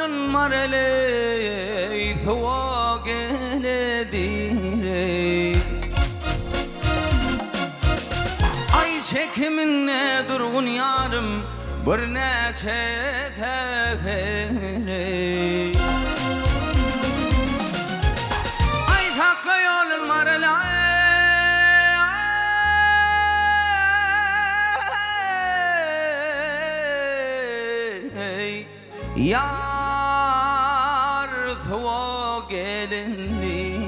yolun mareley Suwa geledir Ay çekiminle durgun yarım bir neçe tekerey Ay takla yolun mareley Yar Suwa gelendir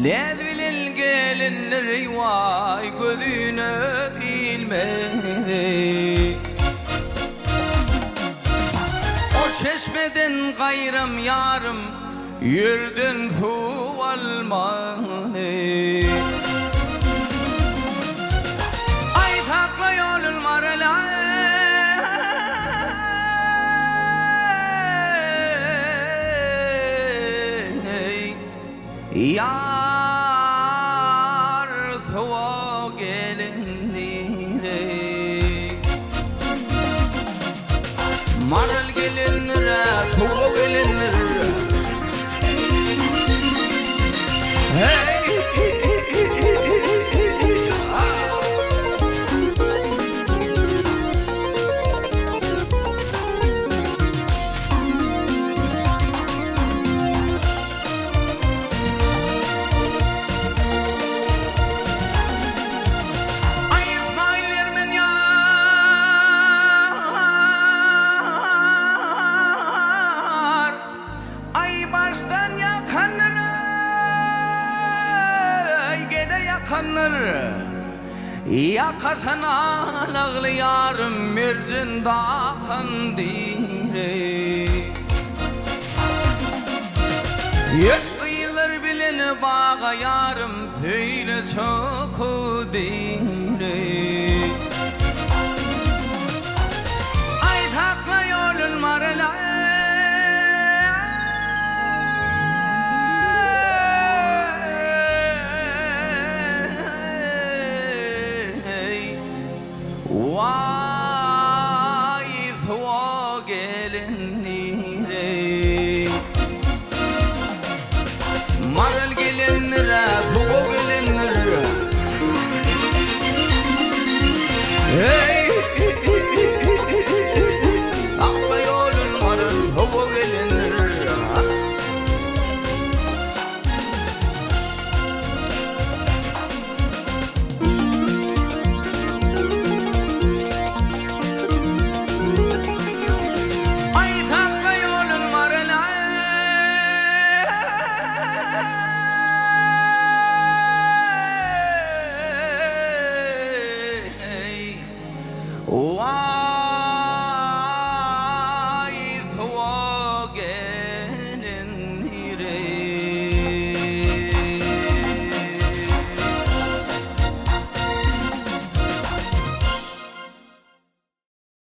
Lezbilil gelinler vay gözüne bilmedi O çeşmeden gayrım yarım yerden su almadı Ay takla yolun marelay Yar Suwa gelendir Marel gelenir, Suwa gelenir Hey Yakasına lağlı yarım mercinde kandire Yıkıyılır bilin bağa yarım söyle çok dire Ay takla yolun marelay